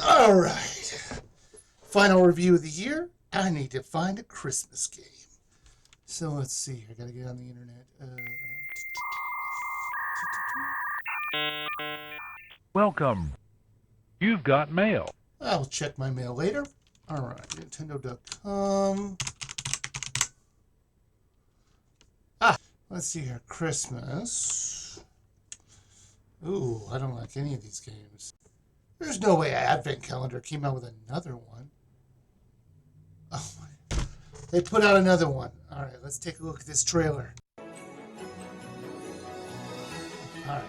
All right. Final review of the year. I need to find a Christmas game. So let's see. I gotta get on the internet. Welcome. You've got mail. I'll check my mail later. All right. Nintendo.com. Let's see here. Christmas. Ooh, I don't like any of these games. There's no way Advent Calendar came out with another one. Oh my. They put out another one. All right, let's take a look at this trailer. All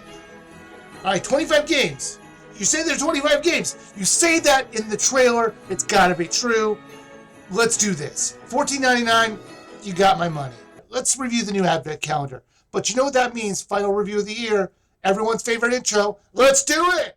right, 25 games. You say there's 25 games. You say that in the trailer. It's got to be true. Let's do this. $14.99, you got my money. Let's review the new Advent Calendar. But you know what that means? Final review of the year. Everyone's favorite intro. Let's do it!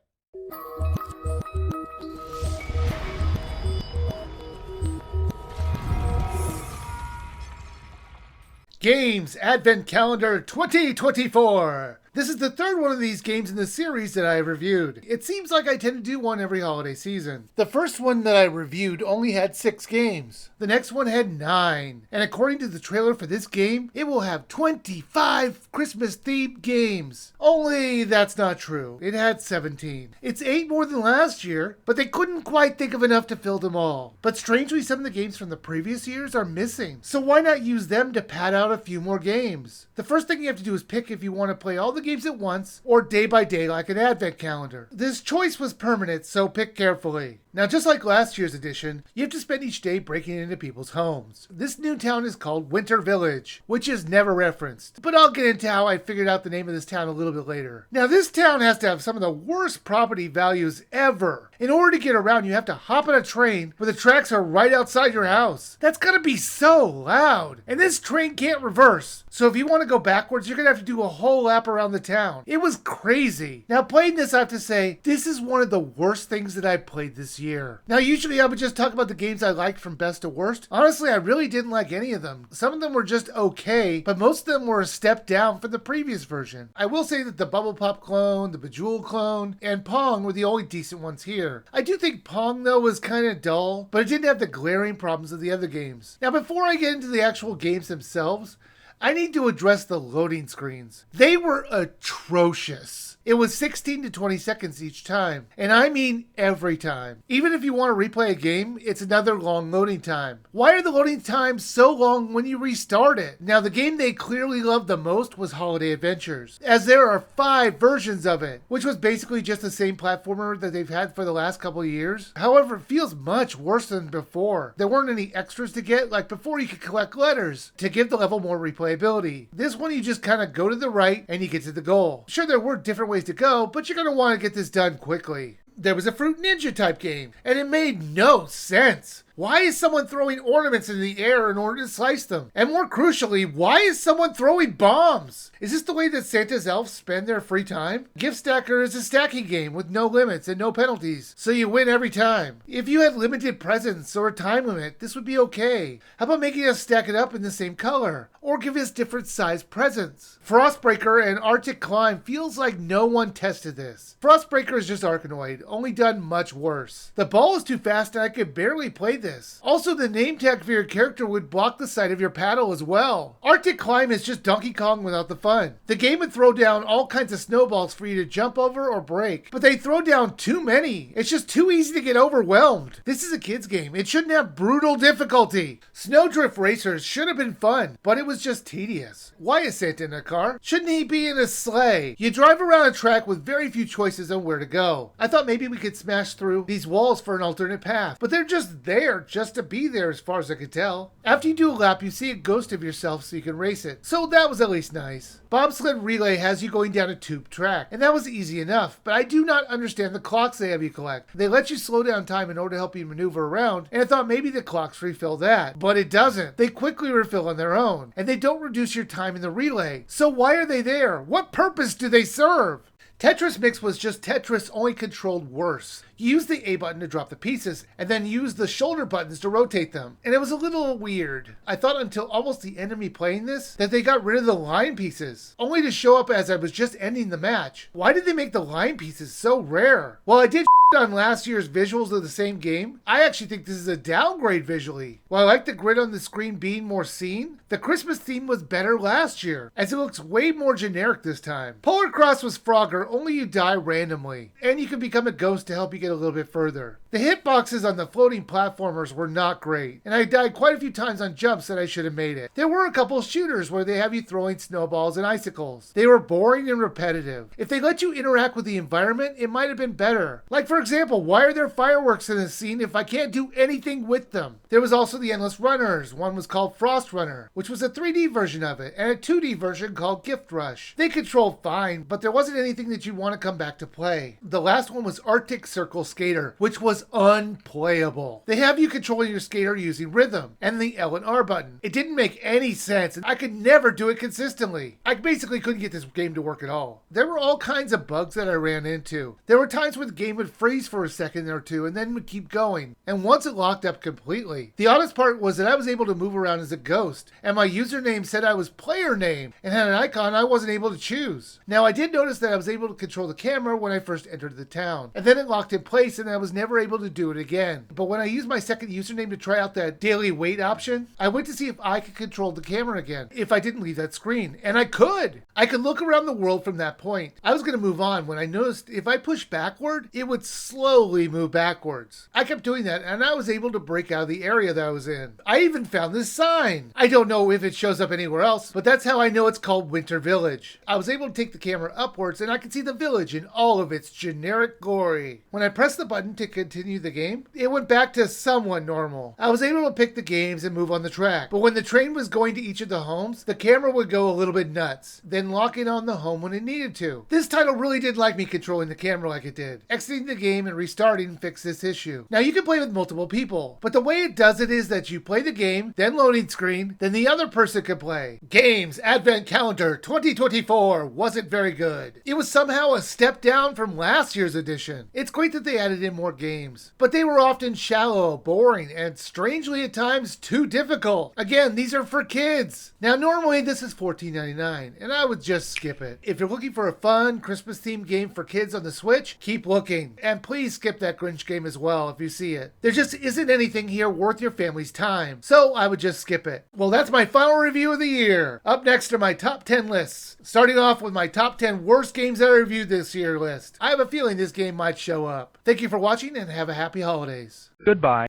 Games Advent Calendar 2024. This is the third one of these games in the series that I have reviewed. It seems like I tend to do one every holiday season. The first one that I reviewed only had 6 games. The next one had 9. And according to the trailer for this game, it will have 25 Christmas-themed games. Only that's not true. It had 17. It's 8 more than last year, but they couldn't quite think of enough to fill them all. But strangely, some of the games from the previous years are missing. So why not use them to pad out a few more games? The first thing you have to do is pick if you want to play all the games at once or day by day like an Advent Calendar. This choice was permanent, so pick carefully. Now, just like last year's edition, you have to spend each day breaking into people's homes. This new town is called Winter Village, which is never referenced, but I'll get into how I figured out the name of this town a little bit later. Now, this town has to have some of the worst property values ever. In order to get around, you have to hop on a train where the tracks are right outside your house. That's gotta be so loud. And this train can't reverse, so if you want to go backwards, you're gonna have to do a whole lap around the town. It was crazy. Now, playing this, I have to say, this is one of the worst things that I played this year. Now, usually I would just talk about the games I liked from best to worst. Honestly, I really didn't like any of them. Some of them were just okay, but most of them were a step down from the previous version. I will say that the Bubble Pop clone, the Bejeweled clone, and Pong were the only decent ones here. I do think Pong, though, was kind of dull, but it didn't have the glaring problems of the other games. Now, before I get into the actual games themselves, I need to address the loading screens. They were atrocious. It was 16 to 20 seconds each time, and I mean every time. Even if you want to replay a game, it's another long loading time. Why are the loading times so long when you restart it? Now, the game they clearly loved the most was Holiday Adventures, as there are 5 versions of it, which was basically just the same platformer that they've had for the last couple of years. However, it feels much worse than before. There weren't any extras to get, like before you could collect letters to give the level more replayability. This one you just kind of go to the right and you get to the goal. Sure, there were different ways to go, but you're going to want to get this done quickly. There was a Fruit Ninja type game, and it made no sense. Why is someone throwing ornaments in the air in order to slice them? And more crucially, why is someone throwing bombs? Is this the way that Santa's elves spend their free time? Gift Stacker is a stacking game with no limits and no penalties, so you win every time. If you had limited presents or a time limit, this would be okay. How about making us stack it up in the same color? Or give us different sized presents? Frostbreaker and Arctic Climb feels like no one tested this. Frostbreaker is just Arkanoid, only done much worse. The ball is too fast and I could barely play this. Also, the name tag for your character would block the side of your paddle as well. Arctic Climb is just Donkey Kong without the fun. The game would throw down all kinds of snowballs for you to jump over or break, but they throw down too many. It's just too easy to get overwhelmed. This is a kid's game. It shouldn't have brutal difficulty. Snowdrift Racers should have been fun, but it was just tedious. Why is Santa in a car? Shouldn't he be in a sleigh? You drive around a track with very few choices on where to go. I thought maybe we could smash through these walls for an alternate path, but they're just there just to be there as far as I could tell. After you do a lap, you see a ghost of yourself so you can race it. So that was at least nice. Bobsled Relay has you going down a tube track, and that was easy enough, but I do not understand the clocks they have you collect. They let you slow down time in order to help you maneuver around, and I thought maybe the clocks refill that, but it doesn't. They quickly refill on their own, and they don't reduce your time in the relay. So why are they there? What purpose do they serve? Tetris Mix was just Tetris, only controlled worse. You use the A button to drop the pieces, and then use the shoulder buttons to rotate them. And it was a little weird. I thought until almost the end of me playing this, that they got rid of the line pieces, only to show up as I was just ending the match. Why did they make the line pieces so rare? Well, I did on last year's visuals of the same game, I actually think this is a downgrade visually. While I like the grid on the screen being more seen, the Christmas theme was better last year, as it looks way more generic this time. Polar Cross was Frogger, only you die randomly, and you can become a ghost to help you get a little bit further. The hitboxes on the floating platformers were not great, and I died quite a few times on jumps that I should have made it. There were a couple of shooters where they have you throwing snowballs and icicles. They were boring and repetitive. If they let you interact with the environment, it might have been better. Like for example, why are there fireworks in this scene if I can't do anything with them? There was also the Endless Runners. One was called Frost Runner, which was a 3D version of it, and a 2D version called Gift Rush. They controlled fine, but there wasn't anything that you want to come back to play. The last one was Arctic Circle Skater, which was unplayable. They have you controlling your skater using rhythm and the L and R button. It didn't make any sense, and I could never do it consistently. I basically couldn't get this game to work at all. There were all kinds of bugs that I ran into. There were times when the game would freeze for a second or two and then would keep going, and once it locked up completely. The oddest part was that I was able to move around as a ghost, and my username said I was player name and had an icon I wasn't able to choose. Now I did notice that I was able to control the camera when I first entered the town, and then it locked in place and I was never able to do it again. But when I used my second username to try out that daily wait option, I went to see if I could control the camera again, if I didn't leave that screen, and I could! I could look around the world from that point. I was going to move on when I noticed if I pushed backward, it would slowly move backwards. I kept doing that and I was able to break out of the area that I was in. I even found this sign. I don't know if it shows up anywhere else, but that's how I know it's called Winter Village. I was able to take the camera upwards and I could see the village in all of its generic glory. When I pressed the button to continue the game, it went back to somewhat normal. I was able to pick the games and move on the track, but when the train was going to each of the homes, the camera would go a little bit nuts, then lock in on the home when it needed to. This title really did like me controlling the camera like it did. Exiting the game and restarting fixed this issue. Now you can play with multiple people, but the way it does it is that you play the game, then loading screen, then the other person can play. Games Advent Calendar 2024 wasn't very good. It was somehow a step down from last year's edition. It's great that they added in more games, but they were often shallow, boring, and strangely at times too difficult. Again, these are for kids. Now normally this is $14.99, and I would just skip it. If you're looking for a fun Christmas themed game for kids on the Switch, keep looking. And please skip that Grinch game as well if you see it. There just isn't anything here worth your family's time, so I would just skip it. Well, that's my final review of the year. Up next are my top 10 lists. Starting off with my top 10 worst games that I reviewed this year list. I have a feeling this game might show up. Thank you for watching and have a happy holidays. Goodbye.